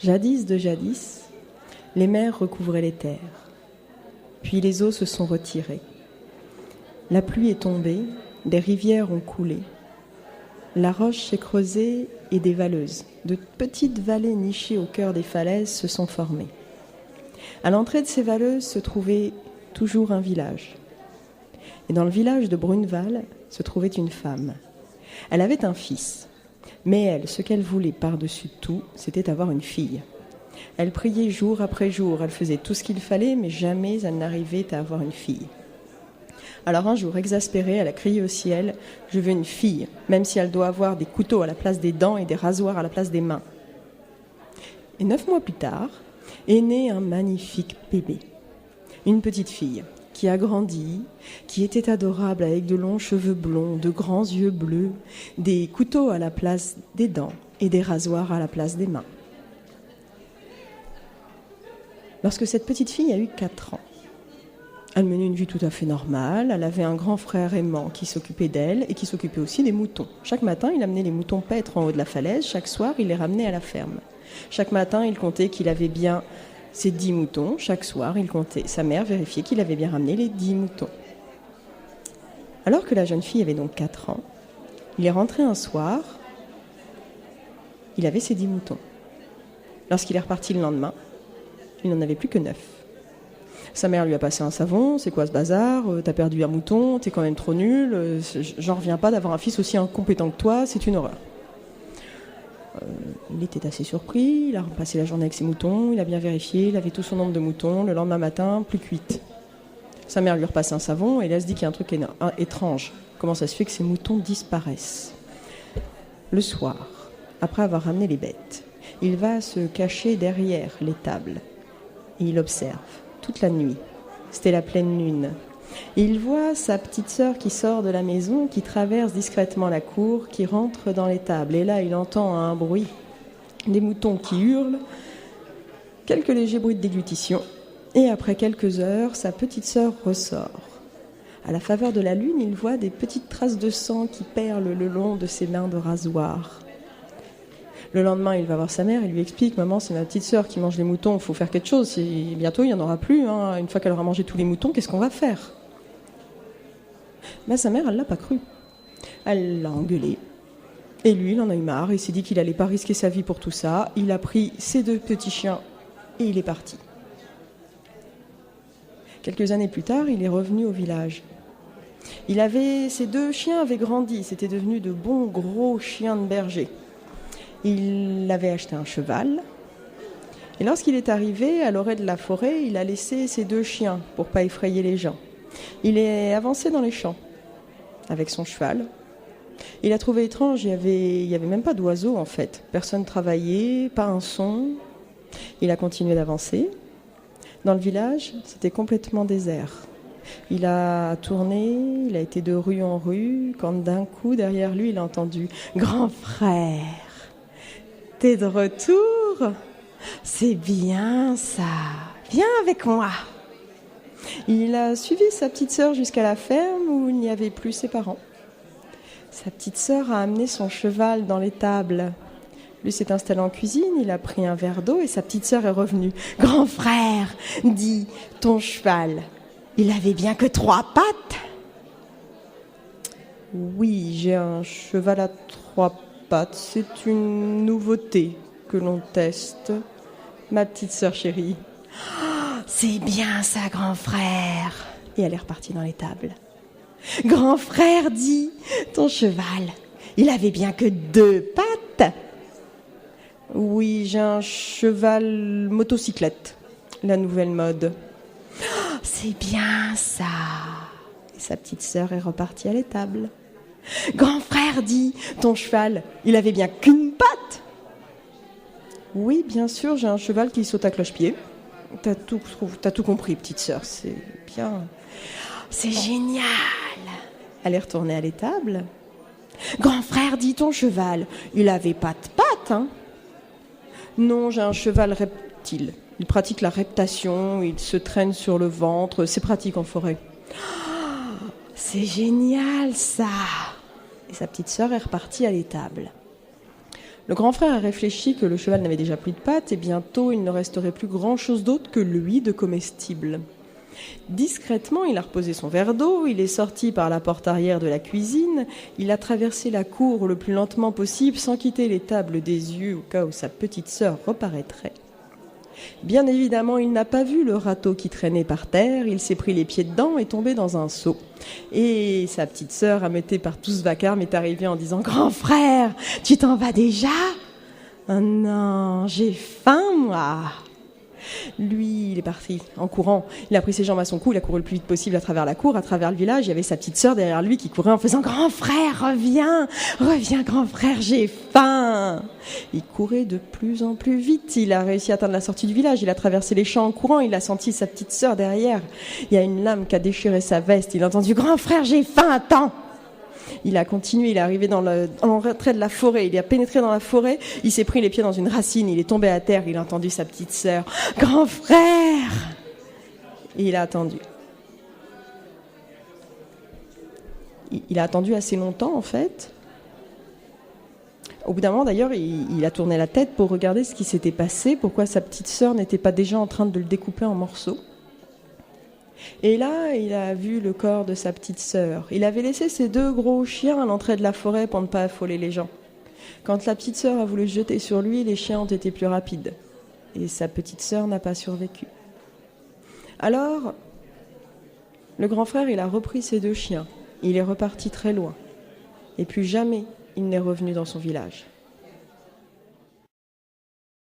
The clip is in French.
Jadis de jadis, les mers recouvraient les terres. Puis les eaux se sont retirées. La pluie est tombée, des rivières ont coulé. La roche s'est creusée et des valleuses, de petites vallées nichées au cœur des falaises, se sont formées. À l'entrée de ces valleuses se trouvait toujours un village. Et dans le village de Bruneval se trouvait une femme. Elle avait un fils. Mais elle, ce qu'elle voulait par-dessus tout, c'était avoir une fille. Elle priait jour après jour, elle faisait tout ce qu'il fallait, mais jamais elle n'arrivait à avoir une fille. Alors un jour, exaspérée, elle a crié au ciel « Je veux une fille, même si elle doit avoir des couteaux à la place des dents et des rasoirs à la place des mains. » Et 9 mois plus tard, est né un magnifique bébé, une petite fille qui a grandi, qui était adorable avec de longs cheveux blonds, de grands yeux bleus, des couteaux à la place des dents et des rasoirs à la place des mains. Lorsque cette petite fille a eu 4 ans, elle menait une vie tout à fait normale. Elle avait un grand frère aimant qui s'occupait d'elle et qui s'occupait aussi des moutons. Chaque matin, il amenait les moutons paître en haut de la falaise. Chaque soir, il les ramenait à la ferme. Chaque matin, il comptait qu'il avait bien ses 10 moutons. Chaque soir, il comptait. Sa mère vérifiait qu'il avait bien ramené les 10 moutons. Alors que la jeune fille avait donc 4 ans, il est rentré un soir. Il avait ses 10 moutons. Lorsqu'il est reparti le lendemain, il n'en avait plus que 9. Sa mère lui a passé un savon, c'est quoi ce bazar, t'as perdu un mouton, t'es quand même trop nul, j'en reviens pas d'avoir un fils aussi incompétent que toi, c'est une horreur. Il était assez surpris, il a passé la journée avec ses moutons, il a bien vérifié, il avait tout son nombre de moutons, le lendemain matin, plus que 8. Sa mère lui repasse un savon et là elle se dit qu'il y a un truc étrange. Comment ça se fait que ces moutons disparaissent ? Le soir, après avoir ramené les bêtes, il va se cacher derrière les tables et il observe. Toute la nuit. C'était la pleine lune. Et il voit sa petite sœur qui sort de la maison, qui traverse discrètement la cour, qui rentre dans les tables. Et là, il entend un bruit, des moutons qui hurlent, quelques légers bruits de déglutition. Et après quelques heures, sa petite sœur ressort. À la faveur de la lune, il voit des petites traces de sang qui perlent le long de ses mains de rasoir. Le lendemain, il va voir sa mère et lui explique « Maman, c'est ma petite sœur qui mange les moutons, il faut faire quelque chose. Et bientôt, il n'y en aura plus. Hein. Une fois qu'elle aura mangé tous les moutons, qu'est-ce qu'on va faire ?» Sa mère, elle ne l'a pas cru. Elle l'a engueulé. Et lui, il en a eu marre. Il s'est dit qu'il n'allait pas risquer sa vie pour tout ça. Il a pris ses 2 petits chiens et il est parti. Quelques années plus tard, il est revenu au village. Ses 2 chiens avaient grandi. C'était devenu de bons gros chiens de berger. Il avait acheté un cheval. Et lorsqu'il est arrivé à l'orée de la forêt, il a laissé ses 2 chiens pour ne pas effrayer les gens. Il est avancé dans les champs avec son cheval. Il a trouvé étrange, il y avait même pas d'oiseaux en fait. Personne ne travaillait, pas un son. Il a continué d'avancer. Dans le village, c'était complètement désert. Il a tourné, il a été de rue en rue, quand d'un coup, derrière lui, il a entendu « Grand frère !» T'es de retour ? C'est bien ça. Viens avec moi. Il a suivi sa petite sœur jusqu'à la ferme où il n'y avait plus ses parents. Sa petite sœur a amené son cheval dans l'étable. Lui s'est installé en cuisine, il a pris un verre d'eau et sa petite sœur est revenue. « Grand frère, dis, ton cheval, il avait bien que 3 pattes ?» « Oui, j'ai un cheval à 3 pattes, c'est une nouveauté que l'on teste, ma petite sœur chérie. »« C'est bien ça, grand frère !» Et elle est repartie dans les tables. « Grand frère, dis, ton cheval, il avait bien que 2 pattes ?» « Oui, j'ai un cheval motocyclette, la nouvelle mode. »« C'est bien ça !» Et sa petite sœur est repartie à l'étable. « Grand frère, dis, ton cheval, il avait bien qu'une patte ?» « Oui, bien sûr, j'ai un cheval qui saute à cloche-pied. »« T'as tout compris, petite sœur, c'est bien. »« C'est génial !» Elle est retournée à l'étable. « Grand frère, dis, ton cheval, il avait pas de pattes, hein ?» « Non, j'ai un cheval reptile. Il pratique la reptation, il se traîne sur le ventre, c'est pratique en forêt. »« C'est génial, ça !» Et sa petite sœur est repartie à l'étable. Le grand frère a réfléchi que le cheval n'avait déjà plus de pattes et bientôt il ne resterait plus grand-chose d'autre que lui de comestible. Discrètement, il a reposé son verre d'eau, il est sorti par la porte arrière de la cuisine, il a traversé la cour le plus lentement possible sans quitter les tables des yeux au cas où sa petite sœur reparaîtrait. Bien évidemment, il n'a pas vu le râteau qui traînait par terre, il s'est pris les pieds dedans et tombé dans un seau. Et sa petite sœur, ameutée par tout ce vacarme, est arrivée en disant « Grand frère, tu t'en vas déjà ?»« Oh non, j'ai faim, moi !» Lui, il est parti en courant. Il a pris ses jambes à son cou, il a couru le plus vite possible à travers la cour, à travers le village. Il y avait sa petite sœur derrière lui qui courait en faisant « Grand frère, reviens, reviens, grand frère, j'ai faim !» Il courait de plus en plus vite. Il a réussi à atteindre la sortie du village. Il a traversé les champs en courant. Il a senti sa petite sœur derrière. Il y a une lame qui a déchiré sa veste. Il a entendu « Grand frère, j'ai faim, attends !» Il a continué, il est arrivé dans l'entrée de la forêt, il a pénétré dans la forêt, il s'est pris les pieds dans une racine, il est tombé à terre, il a entendu sa petite sœur « Grand frère !» Et il a attendu. Il a attendu assez longtemps en fait. Au bout d'un moment d'ailleurs, il a tourné la tête pour regarder ce qui s'était passé, pourquoi sa petite sœur n'était pas déjà en train de le découper en morceaux. Et là, il a vu le corps de sa petite sœur. Il avait laissé ses 2 gros chiens à l'entrée de la forêt pour ne pas affoler les gens. Quand la petite sœur a voulu se jeter sur lui, les chiens ont été plus rapides. Et sa petite sœur n'a pas survécu. Alors, le grand frère, il a repris ses 2 chiens. Il est reparti très loin. Et plus jamais, il n'est revenu dans son village.